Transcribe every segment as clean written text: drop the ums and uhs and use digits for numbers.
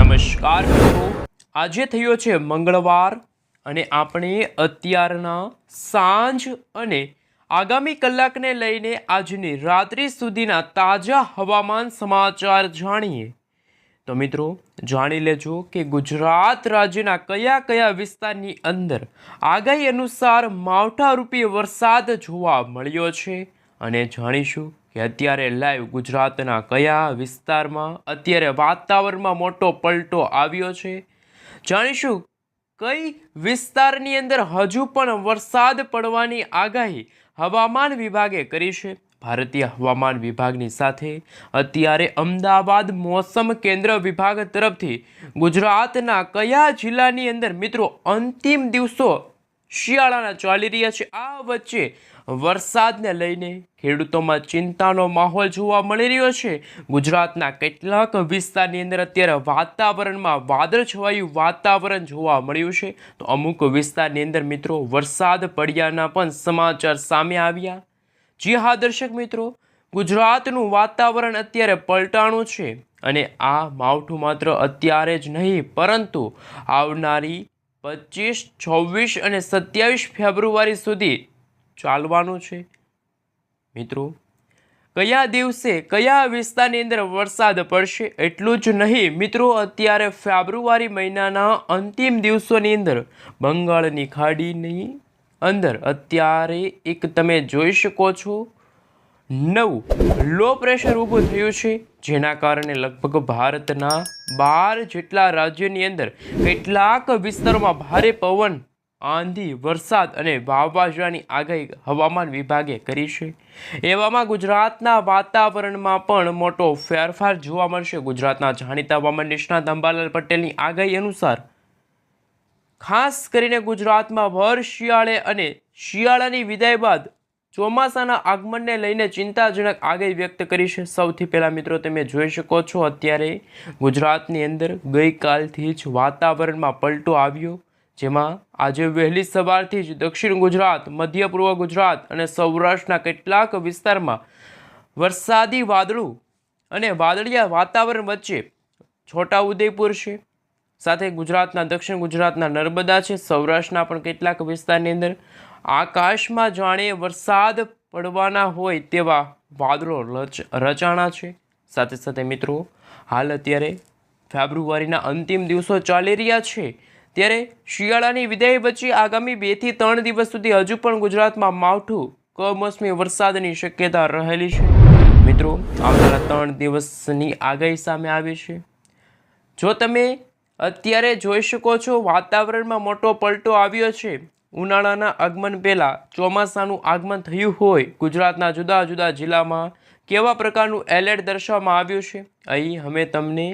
નમસ્કાર મિત્રો, આજે થયો છે મંગળવાર અને આપણે અત્યારના સાંજ અને આગામી કલાકને લઈને આજની રાત્રિ સુધીના તાજા હવામાન સમાચાર જાણીએ તો મિત્રો જાણી લેજો કે ગુજરાત રાજ્યના કયા કયા વિસ્તારની અંદર આગાહી અનુસાર માવઠારૂપી વરસાદ જોવા મળ્યો છે અને જાણીશું કે અત્યારે લાઈવ ગુજરાતના કયા વિસ્તારમાં અત્યારે વાતાવરણમાં મોટો પલટો આવ્યો છે। જાણીશું કઈ વિસ્તારની અંદર હજુ પણ વરસાદ પડવાની આગાહી હવામાન વિભાગે કરી છે। ભારતીય હવામાન વિભાગની સાથે અત્યારે અમદાવાદ મોસમ કેન્દ્ર વિભાગ તરફથી ગુજરાતના કયા જિલ્લાની અંદર મિત્રો અંતિમ દિવસો શિયાળાના ચાલી રહ્યા છે। આ વચ્ચે વરસાદને લઈને ખેડૂતોમાં ચિંતાનો માહોલ જોવા મળી રહ્યો છે। ગુજરાતના કેટલાક વિસ્તારની અંદર અત્યારે વાતાવરણમાં વાદળછવાયું વાતાવરણ જોવા મળ્યું છે, તો અમુક વિસ્તારની અંદર મિત્રો વરસાદ પડ્યાના પણ સમાચાર સામે આવ્યા। જી હા દર્શક મિત્રો, ગુજરાતનું વાતાવરણ અત્યારે પલટાણું છે અને આ માવઠું માત્ર અત્યારે જ નહીં પરંતુ આવનારી 25, 26 અને 27 ફેબ્રુઆરી સુધી ચાલવાનું છે। મિત્રો કયા દિવસે કયા વિસ્તારની અંદર વરસાદ પડશે એટલું જ નહીં મિત્રો, અત્યારે ફેબ્રુઆરી મહિનાના અંતિમ દિવસોની અંદર બંગાળની ખાડીની અંદર અત્યારે એક તમે જોઈ શકો છો નવું લો પ્રેશર ઊભું થયું છે, જેના કારણે લગભગ ભારતના 12 જેટલા રાજ્યોની અંદર કેટલાક વિસ્તારોમાં ભારે પવન, આંધી, વરસાદ અને વાવાઝોડાની આગાહી હવામાન વિભાગે કરી છે। એવામાં ગુજરાતના વાતાવરણમાં પણ મોટો ફેરફાર જોવા મળશે। ગુજરાતના જાણીતા હવામાન નિષ્ણાત અંબાલાલ પટેલની આગાહી અનુસાર ખાસ કરીને ગુજરાતમાં ભર શિયાળે અને શિયાળાની વિદાય બાદ ચોમાસાના આગમનને લઈને ચિંતાજનક આગાહી વ્યક્ત કરી છે। સૌથી પહેલાં મિત્રો તમે જોઈ શકો છો અત્યારે ગુજરાતની અંદર ગઈકાલથી જ વાતાવરણમાં પલટો આવ્યો, જેમાં આજે વહેલી સવારથી જ દક્ષિણ ગુજરાત, મધ્ય પૂર્વ ગુજરાત અને સૌરાષ્ટ્રના કેટલાક વિસ્તારમાં વરસાદી વાદળું અને વાદળિયા વાતાવરણ વચ્ચે છોટાઉદેપુર છે, સાથે ગુજરાતના દક્ષિણ ગુજરાતના નર્મદા છે, સૌરાષ્ટ્રના પણ કેટલાક વિસ્તારની અંદર આકાશમાં જાણે વરસાદ પડવાના હોય તેવા વાદળો રચાણા છે। સાથે સાથે મિત્રો હાલ અત્યારે ફેબ્રુઆરીના અંતિમ દિવસો ચાલી રહ્યા છે, ત્યારે શિયાળાની વિદાય વચ્ચે આગામી 2 થી 3 દિવસ સુધી હજુ પણ ગુજરાતમાં માવઠું કમોસમી વરસાદની શક્યતા રહેલી છે। મિત્રો આવનારા 3 દિવસની આગાહી સામે આવી છે। જો તમે અત્યારે જોઈ શકો છો વાતાવરણમાં મોટો પલટો આવ્યો છે। ઉનાળાના આગમન પહેલાં ચોમાસાનું આગમન થયું હોય ગુજરાતના જુદા જુદા જિલ્લામાં કેવા પ્રકારનું એલર્ટ દર્શાવવામાં આવ્યું છે, અહીં અમે તમને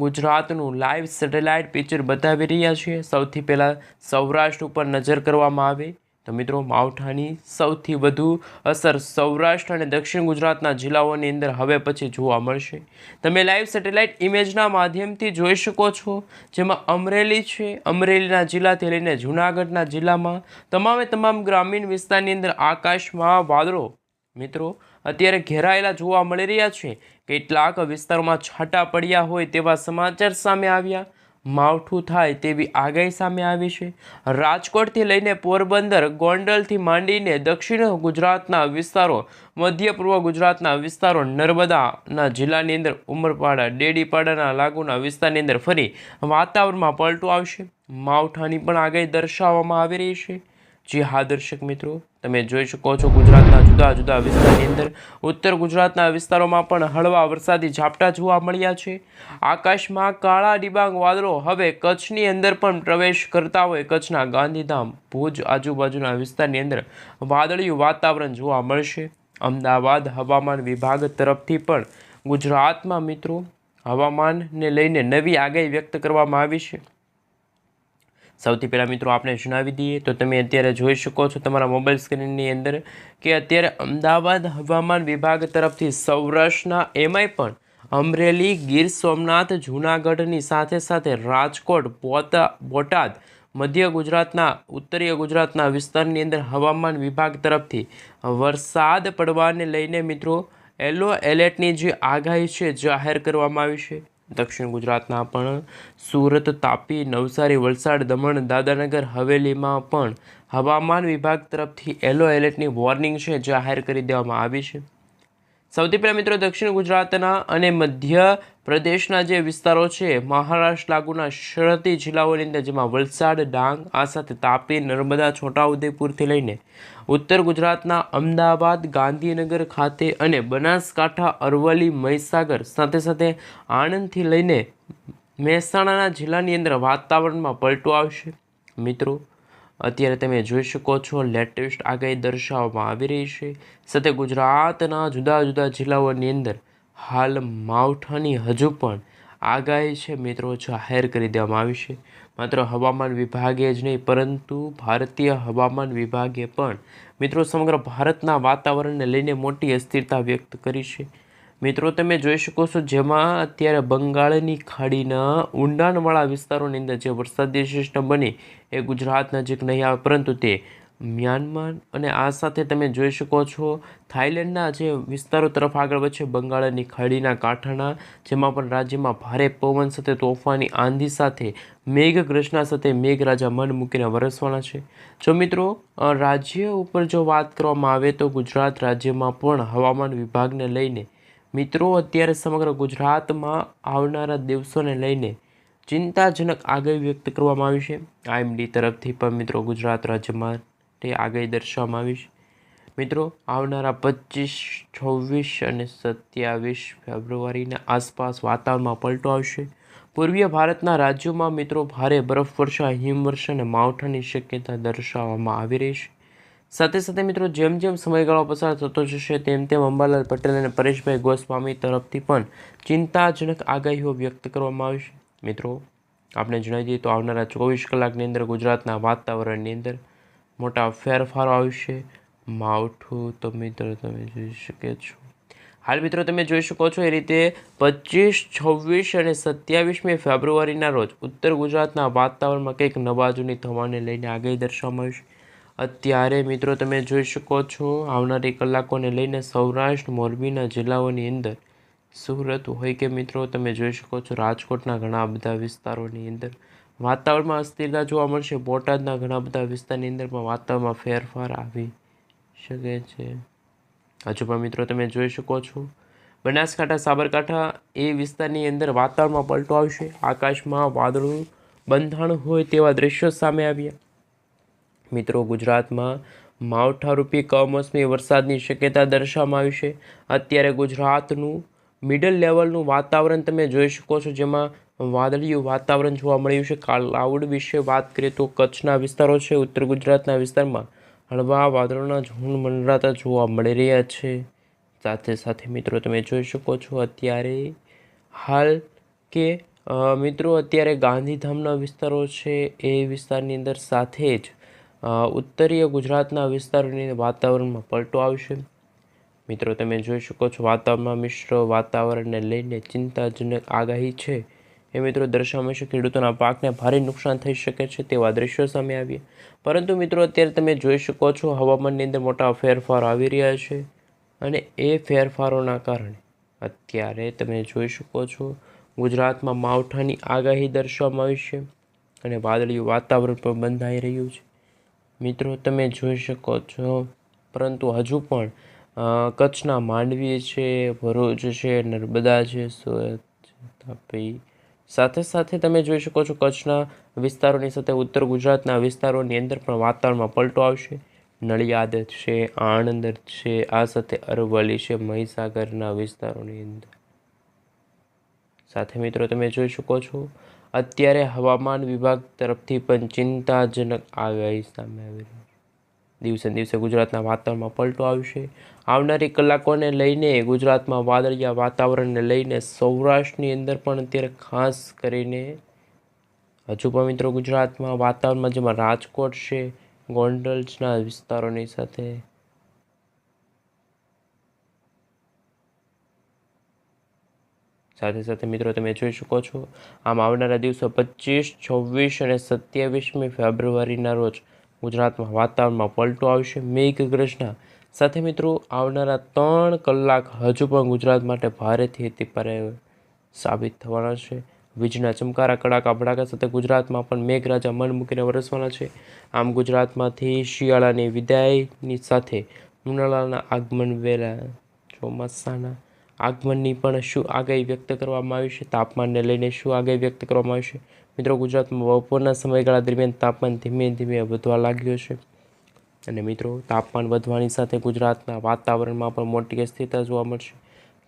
ગુજરાતનું લાઈવ સેટેલાઇટ પિક્ચર બતાવી રહ્યા છીએ। સૌથી પહેલાં સૌરાષ્ટ્ર ઉપર નજર કરવામાં આવે તો મિત્રો માવઠાની સૌથી વધુ અસર સૌરાષ્ટ્ર અને દક્ષિણ ગુજરાતના જિલ્લાઓની અંદર હવે પછી જોવા મળશે। તમે લાઈવ સેટેલાઇટ ઇમેજના માધ્યમથી જોઈ શકો છો, જેમાં અમરેલી છે, અમરેલીના જિલ્લાથી લઈને જૂનાગઢના જિલ્લામાં તમામ ગ્રામીણ વિસ્તારની અંદર આકાશમાં વાદળો મિત્રો અત્યારે ઘેરાયેલા જોવા મળી રહ્યા છે। કેટલાક વિસ્તારોમાં છાંટા પડ્યા હોય તેવા સમાચાર સામે આવ્યા, માવઠું થાય તેવી આગાહી સામે આવી છે। રાજકોટથી લઈને પોરબંદર, ગોંડલથી માંડીને દક્ષિણ ગુજરાતના વિસ્તારો, મધ્ય પૂર્વ ગુજરાતના વિસ્તારો, નર્મદાના જિલ્લાની અંદર ઉમરપાડા, ડેડીપાડાના લાગુના વિસ્તારની અંદર ફરી વાતાવરણમાં પલટો આવશે। માવઠાની પણ આગાહી દર્શાવવામાં આવી રહી છે। જી હા દર્શક મિત્રો, તમે જોઈ શકો છો ગુજરાતના જુદા જુદા વિસ્તારની અંદર ઉત્તર ગુજરાતના વિસ્તારોમાં પણ હળવા વરસાદી ઝાપટા જોવા મળ્યા છે। આકાશમાં કાળા ડિબાંગ વાદળો હવે કચ્છની અંદર પણ પ્રવેશ કરતા હોય કચ્છના ગાંધીધામ, ભુજ આજુબાજુના વિસ્તારની અંદર વાદળિયું વાતાવરણ જોવા મળશે। અમદાવાદ હવામાન વિભાગ તરફથી પણ ગુજરાતમાં મિત્રો હવામાનને લઈને નવી આગાહી વ્યક્ત કરવામાં આવી છે। સૌથી પહેલાં મિત્રો આપણે જણાવી દઈએ તો તમે અત્યારે જોઈ શકો છો તમારા મોબાઈલ સ્ક્રીનની અંદર કે અત્યારે અમદાવાદ હવામાન વિભાગ તરફથી સૌરાષ્ટ્રના એમાંય પણ અમરેલી, ગીર સોમનાથ, જૂનાગઢની સાથે સાથે રાજકોટ, બોટાદ, મધ્ય ગુજરાતના, ઉત્તરીય ગુજરાતના વિસ્તારની અંદર હવામાન વિભાગ તરફથી વરસાદ પડવાને લઈને મિત્રો યલો એલર્ટની જે આગાહી છે જાહેર કરવામાં આવી છે। દક્ષિણ ગુજરાતના પણ સુરત, તાપી, નવસારી, વલસાડ, દમણ, દાદરાનગર હવેલીમાં પણ હવામાન વિભાગ તરફથી યલો એલર્ટની વોર્નિંગ છે જાહેર કરી દેવામાં આવી છે. સૌથી પહેલાં મિત્રો દક્ષિણ ગુજરાતના અને મધ્ય પ્રદેશના જે વિસ્તારો છે, મહારાષ્ટ્ર લાગુના સરહદી જિલ્લાઓની અંદર, જેમાં વલસાડ, ડાંગ, આ સાથે તાપી, નર્મદા, છોટાઉદેપુરથી લઈને ઉત્તર ગુજરાતના અમદાવાદ, ગાંધીનગર ખાતે અને બનાસકાંઠા, અરવલ્લી, મહીસાગર, સાથે સાથે આણંદથી લઈને મહેસાણાના જિલ્લાની અંદર વાતાવરણમાં પલટો આવશે. મિત્રો અત્યારે તમે જોઈ શકો છો લેટેસ્ટ આગાહી દર્શાવવામાં આવી રહી છે. સાથે ગુજરાતના જુદા જુદા જિલ્લાઓની અંદર હાલ માવઠાની હજુ પણ આગાહી છે મિત્રો જાહેર કરી દેવામાં આવી છે. માત્ર હવામાન વિભાગે જ નહીં પરંતુ ભારતીય હવામાન વિભાગે પણ મિત્રો સમગ્ર ભારતના વાતાવરણને લઈને મોટી અસ્થિરતા વ્યક્ત કરી છે. મિત્રો તમે જોઈ શકો છો જેમાં અત્યારે બંગાળની ખાડીના ઊંડાણવાળા વિસ્તારોની અંદર જે વરસાદી સિસ્ટમ બની એ ગુજરાત નજીક નહીં આવે પરંતુ તે મ્યાનમાર અને આ સાથે તમે જોઈ શકો છો થાઈલેન્ડના જે વિસ્તારો તરફ આગળ વધશે બંગાળની ખાડીના કાંઠાના, જેમાં પણ રાજ્યમાં ભારે પવન સાથે તોફાની આંધી સાથે મેઘગર્જના સાથે મેઘરાજા મન મૂકીને વરસવાના છે. જો મિત્રો રાજ્ય ઉપર જો વાત કરવામાં આવે તો ગુજરાત રાજ્યમાં પણ હવામાન વિભાગને લઈને મિત્રો અત્યારે સમગ્ર ગુજરાતમાં આવનારા દિવસોને લઈને ચિંતાજનક આગાહી વ્યક્ત કરવામાં આવી છે. IMD તરફથી પણ મિત્રો ગુજરાત રાજ્ય માટે આગાહી દર્શાવવામાં આવી છે. મિત્રો આવનારા 25, 26 અને 27 ફેબ્રુઆરીના આસપાસ વાતાવરણમાં પલટો આવશે. પૂર્વીય ભારતના રાજ્યોમાં મિત્રો ભારે બરફવર્ષા, હિમવર્ષા અને માવઠાની શક્યતા દર્શાવવામાં આવી રહી છે. સાથે સાથે મિત્રો જેમ જેમ સમયગાળો પસાર થતો જશે તેમ તેમ અંબાલાલ પટેલ અને પરેશભાઈ ગોસ્વામી તરફથી પણ ચિંતાજનક આગાહીઓ વ્યક્ત કરવામાં આવશે. મિત્રો આપણે જણાવી દઈએ તો આવનારા 24 કલાકની અંદર ગુજરાતના વાતાવરણની અંદર મોટા ફેરફારો આવશે. માવઠું તો મિત્રો તમે જોઈ શકો છો. હાલ મિત્રો તમે જોઈ શકો છો એ રીતે 25, 26 અને 27મી ફેબ્રુઆરીના રોજ ઉત્તર ગુજરાતના વાતાવરણમાં કંઈક નવા જૂની થવાને લઈને આગાહી દર્શાવવામાં આવશે. અત્યારે મિત્રો તમે જોઈ શકો છો આવનારી કલાકોને લઈને સૌરાષ્ટ્ર, મોરબીના જિલ્લાઓની અંદર સુરત હોય કે મિત્રો તમે જોઈ શકો છો રાજકોટના ઘણા બધા વિસ્તારોની અંદર વાતાવરણમાં અસ્થિરતા જોવા મળશે. બોટાદના ઘણા બધા વિસ્તારની અંદર પણ વાતાવરણમાં ફેરફાર આવી શકે છે. હજુ પણ મિત્રો તમે જોઈ શકો છો બનાસકાંઠા, સાબરકાંઠા એ વિસ્તારની અંદર વાતાવરણમાં પલટો આવશે. આકાશમાં વાદળું બંધાણ હોય તેવા દ્રશ્યો સામે આવ્યા. મિત્રો ગુજરાતમાં માવઠારૂપી કમોસમી વરસાદની શક્યતા દર્શાવવામાં આવી છે. અત્યારે ગુજરાતનું મિડલ લેવલનું વાતાવરણ તમે જોઈ શકો છો જેમાં વાદળિયું વાતાવરણ જોવા મળ્યું છે. ક્લાઉડ વિશે વાત કરીએ તો કચ્છના વિસ્તારો છે, ઉત્તર ગુજરાતના વિસ્તારમાં હળવા વાદળોના ઝુંડ મંડરાતા જોવા મળી રહ્યા છે. સાથે સાથે મિત્રો તમે જોઈ શકો છો અત્યારે હાલ કે મિત્રો અત્યારે ગાંધીધામના વિસ્તારો છે એ વિસ્તારની અંદર સાથે જ ઉત્તરીય ગુજરાતના વિસ્તારોની વાતાવરણમાં પલટો આવશે. મિત્રો તમે જોઈ શકો છો વાતાવરણમાં મિશ્ર વાતાવરણને લઈને ચિંતાજનક આગાહી છે એ મિત્રો દર્શાવવામાં છે. ખેડૂતોના પાકને ભારે નુકસાન થઈ શકે છે તેવા દ્રશ્યો સામે આવ્યા. પરંતુ મિત્રો અત્યારે તમે જોઈ શકો છો હવામાનની અંદર મોટા ફેરફારો આવી રહ્યા છે અને એ ફેરફારોના કારણે અત્યારે તમે જોઈ શકો છો ગુજરાતમાં માવઠાની આગાહી દર્શાવવામાં આવી છે અને વાદળિયું વાતાવરણ પણ બંધાઈ રહ્યું છે. મિત્રો તમે જોઈ શકો છો પરંતુ હજુ પણ કચ્છના માંડવી છે, ભરૂચ છે, નર્મદા છે, સુરત, તાપી, સાથે સાથે તમે જોઈ શકો છો કચ્છના વિસ્તારોની સાથે ઉત્તર ગુજરાતના વિસ્તારોની અંદર પણ વાતાવરણમાં પલટો આવશે. નડિયાદ છે, આણંદ છે, આ સાથે અરવલ્લી છે, મહીસાગરના વિસ્તારોની અંદર સાથે મિત્રો તમે જોઈ શકો છો અત્યારે હવામાન વિભાગ તરફથી પણ ચિંતાજનક આગાહી સામે આવી રહી છે. દિવસે દિવસે ગુજરાતના વાતાવરણમાં પલટો આવશે. આવનારી કલાકોને લઈને ગુજરાતમાં વાદળિયા વાતાવરણને લઈને સૌરાષ્ટ્રની અંદર પણ અત્યારે ખાસ કરીને હજુ પણ મિત્રો ગુજરાતમાં વાતાવરણમાં જેમાં રાજકોટ છે, ગોંડલના વિસ્તારોની સાથે સાથે મિત્રો તમે જોઈ શકો છો આમ આવનારા દિવસો 25, 26 અને 27મી ફેબ્રુઆરીના રોજ ગુજરાતમાં વાતાવરણમાં પલટો આવશે. મેઘગર્જના સાથે મિત્રો આવનારા 3 કલાક હજુ પણ ગુજરાત માટે ભારેથી અતિ ભારે સાબિત થવાના છે. વીજના ચમકારા કડાકા ભડાકા સાથે ગુજરાતમાં પણ મેઘરાજા મન મૂકીને વરસવાના છે. આમ ગુજરાતમાંથી શિયાળાની વિદાયની સાથે ઉનાળાના આગમન વહેલા ચોમાસાના આગમનની પણ શું આગાહી વ્યક્ત કરવામાં આવી છે? તાપમાનને લઈને શું આગાહી વ્યક્ત કરવામાં આવી છે? મિત્રો, ગુજરાતમાં બપોરના સમયગાળા દરમિયાન તાપમાન ધીમે ધીમે વધવા લાગ્યું છે. અને મિત્રો, તાપમાન વધવાની સાથે ગુજરાતના વાતાવરણમાં પણ મોટી અસ્થિરતા જોવા મળશે.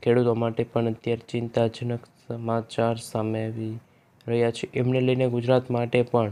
ખેડૂતો માટે પણ અત્યારે ચિંતાજનક સમાચાર સામે આવી રહ્યા છે. એમને લઈને ગુજરાત માટે પણ